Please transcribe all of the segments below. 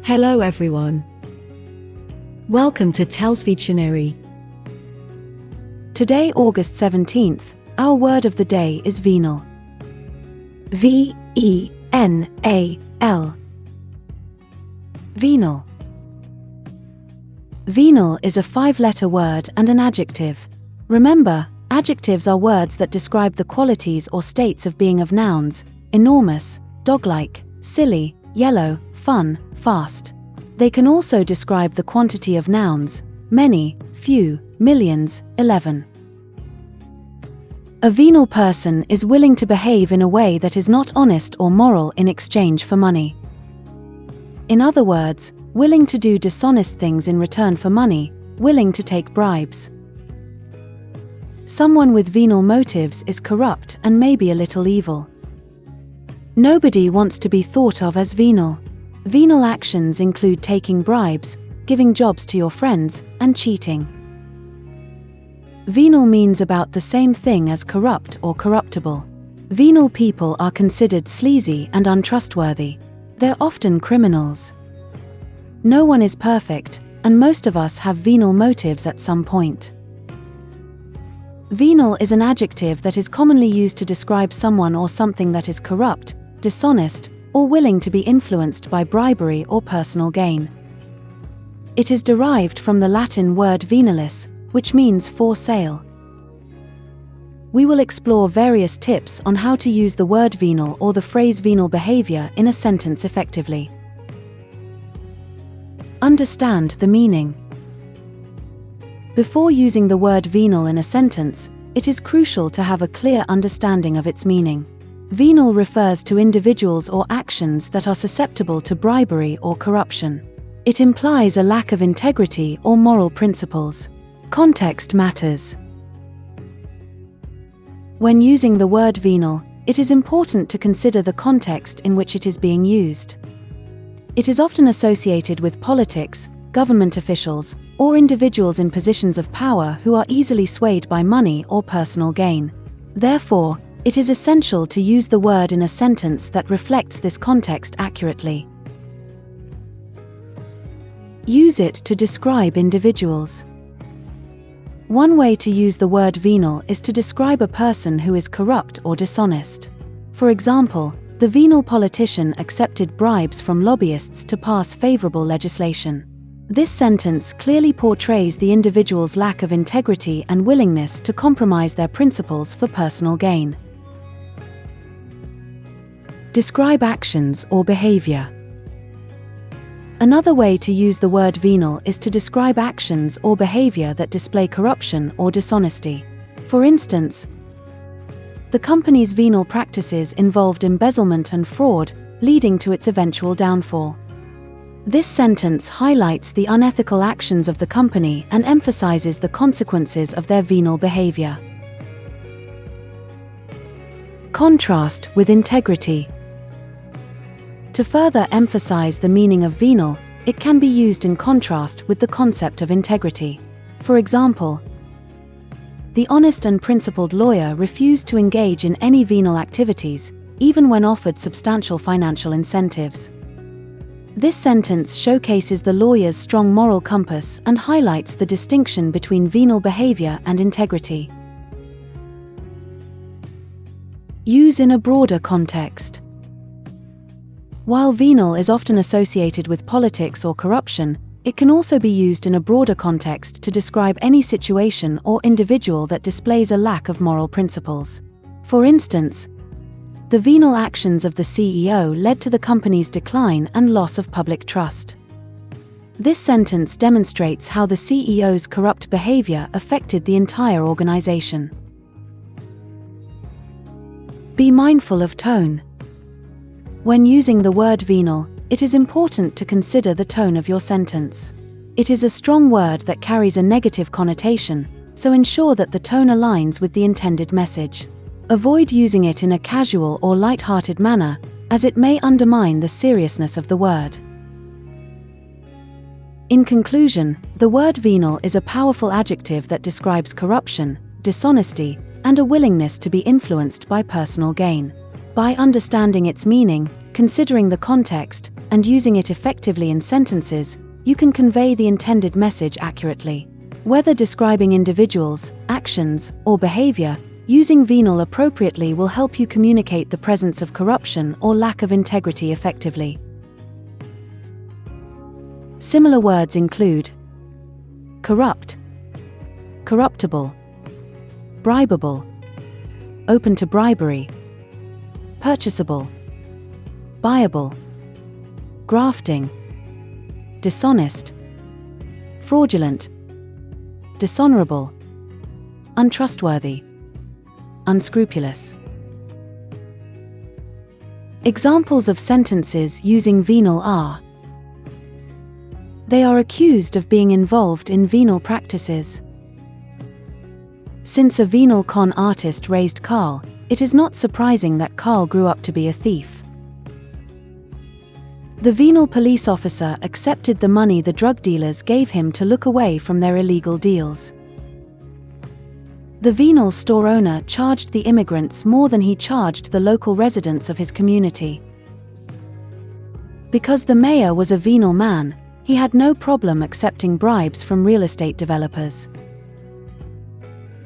Hello everyone. Welcome to TELLS Videtionary. Today, August 17th, our word of the day is venal. V-E-N-A-L. Venal. Venal is a 5-letter word and an adjective. Remember, adjectives are words that describe the qualities or states of being of nouns: enormous, dog-like, silly, yellow, fun, fast. They can also describe the quantity of nouns: many, few, millions, 11. A venal person is willing to behave in a way that is not honest or moral in exchange for money. In other words, willing to do dishonest things in return for money, willing to take bribes. Someone with venal motives is corrupt and maybe a little evil. Nobody wants to be thought of as venal. Venal actions include taking bribes, giving jobs to your friends, and cheating. Venal means about the same thing as corrupt or corruptible. Venal people are considered sleazy and untrustworthy. They're often criminals. No one is perfect, and most of us have venal motives at some point. Venal is an adjective that is commonly used to describe someone or something that is corrupt, dishonest, or willing to be influenced by bribery or personal gain. It is derived from the Latin word venalis, which means for sale. We will explore various tips on how to use the word venal or the phrase venal behavior in a sentence effectively. Understand the meaning. Before using the word venal in a sentence, it is crucial to have a clear understanding of its meaning. Venal refers to individuals or actions that are susceptible to bribery or corruption. It implies a lack of integrity or moral principles. Context matters. When using the word venal, it is important to consider the context in which it is being used. It is often associated with politics, government officials, or individuals in positions of power who are easily swayed by money or personal gain. Therefore, it is essential to use the word in a sentence that reflects this context accurately. Use it to describe individuals. One way to use the word venal is to describe a person who is corrupt or dishonest. For example, the venal politician accepted bribes from lobbyists to pass favorable legislation. This sentence clearly portrays the individual's lack of integrity and willingness to compromise their principles for personal gain. Describe actions or behavior. Another way to use the word venal is to describe actions or behavior that display corruption or dishonesty. For instance, the company's venal practices involved embezzlement and fraud, leading to its eventual downfall. This sentence highlights the unethical actions of the company and emphasizes the consequences of their venal behavior. Contrast with integrity. To further emphasize the meaning of venal, it can be used in contrast with the concept of integrity. For example, the honest and principled lawyer refused to engage in any venal activities, even when offered substantial financial incentives. This sentence showcases the lawyer's strong moral compass and highlights the distinction between venal behavior and integrity. Use in a broader context. While venal is often associated with politics or corruption, it can also be used in a broader context to describe any situation or individual that displays a lack of moral principles. For instance, the venal actions of the CEO led to the company's decline and loss of public trust. This sentence demonstrates how the CEO's corrupt behavior affected the entire organization. Be mindful of tone. When using the word venal, it is important to consider the tone of your sentence. It is a strong word that carries a negative connotation, so ensure that the tone aligns with the intended message. Avoid using it in a casual or light-hearted manner, as it may undermine the seriousness of the word. In conclusion, the word venal is a powerful adjective that describes corruption, dishonesty, and a willingness to be influenced by personal gain. By understanding its meaning, considering the context and using it effectively in sentences, you can convey the intended message accurately. Whether describing individuals, actions, or behavior, using venal appropriately will help you communicate the presence of corruption or lack of integrity effectively. Similar words include corrupt, corruptible, bribable, open to bribery, purchasable, buyable, grafting, dishonest, fraudulent, dishonorable, untrustworthy, unscrupulous. Examples of sentences using venal are: they are accused of being involved in venal practices. Since a venal con artist raised Carl, it is not surprising that Carl grew up to be a thief. The venal police officer accepted the money the drug dealers gave him to look away from their illegal deals. The venal store owner charged the immigrants more than he charged the local residents of his community. Because the mayor was a venal man, he had no problem accepting bribes from real estate developers.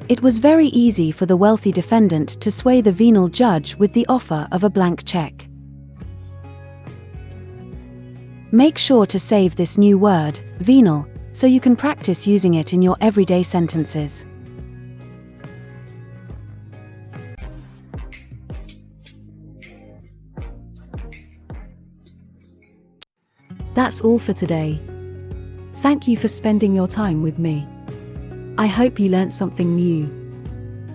It was very easy for the wealthy defendant to sway the venal judge with the offer of a blank check. Make sure to save this new word, venal, so you can practice using it in your everyday sentences. That's all for today. Thank you for spending your time with me. I hope you learned something new.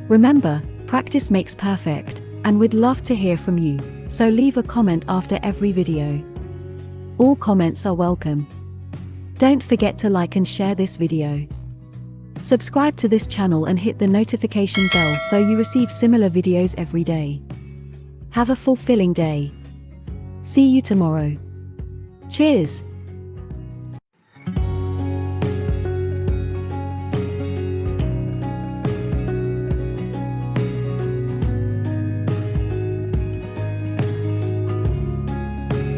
Remember, practice makes perfect, and we'd love to hear from you, so leave a comment after every video. All comments are welcome. Don't forget to like and share this video. Subscribe to this channel and hit the notification bell so you receive similar videos every day. Have a fulfilling day. See you tomorrow. Cheers!